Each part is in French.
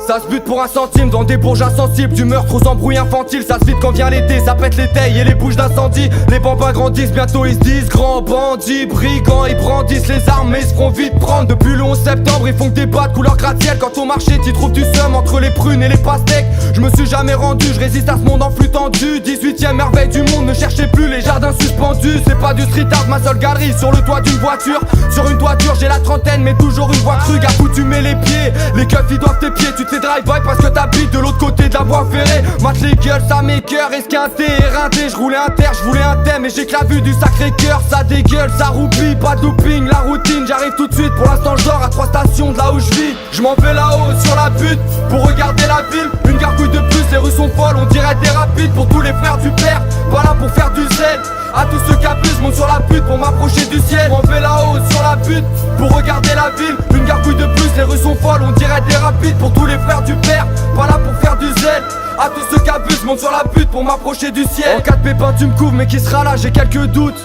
Ça se bute pour un centime dans des bourges insensibles. Du meurtre aux embrouilles infantiles. Ça se vide quand vient l'été, ça pète les tailles et les bouches d'incendie. Les bambins grandissent, bientôt ils se disent grands bandits, brigands. Ils brandissent les armes mais ils se feront vite prendre. Depuis le 11 septembre ils font que des bas de couleur gratte-ciel. Quand au marché t'y trouves du seum entre les prunes et les pastèques. Je me suis jamais rendu, je résiste à ce monde en flux tendu. 18ème merveille du monde, ne cherchez plus les jardins suspendus. C'est pas du street art, ma seule galerie sur le toit d'une voiture. Sur une toiture j'ai la trentaine mais toujours une voie crue. Gars où tu mets les pieds, les keufs ils doivent tes pieds. Tu te fais drive-by parce que t'habites de l'autre côté de la voie ferrée. Mate les gueules, ça m'écoeure, esquinté, éreinté. Je roulais un terre, je voulais un thème et j'ai que la vue du sacré cœur. Ça dégueule, ça roupille, pas de looping, la routine. J'arrive tout de suite, pour l'instant je dors à 3 stations de là où je vis. Je m'en vais là-haut sur la butte pour regarder la ville. Une gargouille de plus, les rues sont folles, on dirait des rapides. Pour tous les frères du père, pas là pour faire du zèle. À tous ceux qui abusent, monte sur la butte pour m'approcher du ciel. Je m'en vais là-haut sur la butte pour regarder la ville. Une gargouille de plus, les rues sont folles, on dirait des rapides. Pour tous les frères du père, pas là pour faire du zèle. À tous ceux qui abusent, monte sur la butte pour m'approcher du ciel. En cas de pépin tu me couvres, mais qui sera là, j'ai quelques doutes.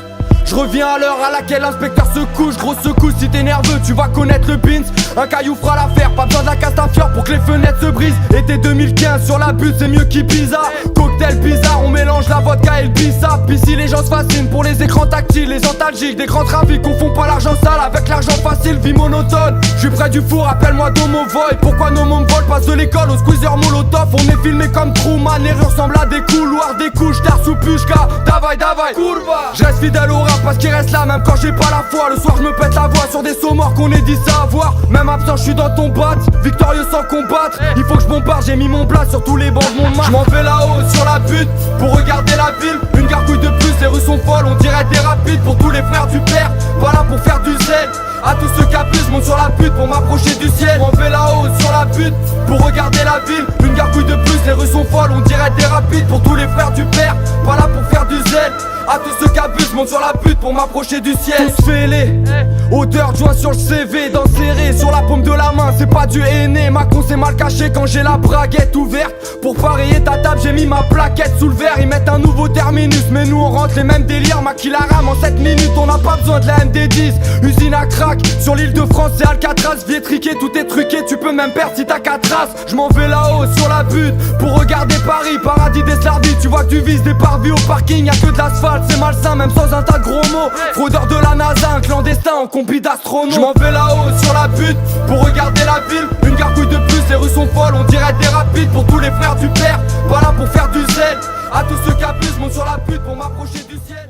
Je reviens à l'heure à laquelle l'inspecteur se couche. Grosse secousse, si t'es nerveux tu vas connaître le pins. Un caillou fera l'affaire, pas besoin de la Castafiore pour que les fenêtres se brisent. Été 2015 sur la butte c'est mieux qu'Ibiza. Cocktail bizarre, on mélange la vodka et le bissap. Ici les gens se fascinent pour les écrans tactiles, les antalgiques, des grands trafics. Confond pas l'argent sale avec l'argent facile, vie monotone. Je suis près du four, appelle-moi Domo Voy. Pourquoi nos mômes volent, passe de l'école au squeezer molotov. On est filmé comme Truman, les rues ressemblent à des couloirs, des couches d'air sous pushka. Davai, davai, kurva. Je reste fidèle au rap parce qu'il reste là même quand j'ai pas la foi. Le soir je me pète la voix sur des sauts morts qu'on est dit savoir. Même absent je suis dans ton bat, victorieux sans combattre. Il faut que je bombarde, j'ai mis mon plat sur tous les bancs de mon match. Je m'en vais là-haut sur la butte pour regarder la ville. Une gargouille de plus, les rues sont folles, on dirait des rapides. Pour tous les frères du père, pas là pour faire du zèle. À tous ceux qui abusent, monte sur la butte pour m'approcher du ciel. Je m'en vais là-haut sur la butte pour regarder la ville. Une gargouille de plus, les rues sont folles, on dirait des rapides. Pour tous les frères du père, pas là pour faire du zèle. À tous ceux qui abusent, monte sur la butte pour m'approcher du ciel. Tous fêlés, odeur de joint sur le CV, dents serrées sur la paume de la main, c'est pas du aîné. Macron c'est mal caché quand j'ai la braguette ouverte. Pour parier ta table, j'ai mis ma plaquette sous le verre. Ils mettent un nouveau terminus, mais nous on rentre les mêmes délires. Maquille la rame en 7 minutes, on n'a pas besoin de la MD10. Usine à crack, sur l'île de France c'est Alcatraz. Vietriqué, tout est truqué, tu peux même perdre si t'as 4 races. Je m'en vais là-haut sur la butte pour regarder Paris, paradis des slardis. Tu vois que tu vises des parvis au parking, y'a que de l'asphalte. C'est malsain même sans un tas de gros mots. Fraudeur de la NASA, un clandestin en combi d'astronautes. Je m'en vais là-haut sur la butte pour regarder la ville. Une gargouille de plus, les rues sont folles, on dirait des rapides. Pour tous les frères du père, pas là pour faire du zèle. À tous ceux qui abusent, monte sur la butte pour m'approcher du ciel.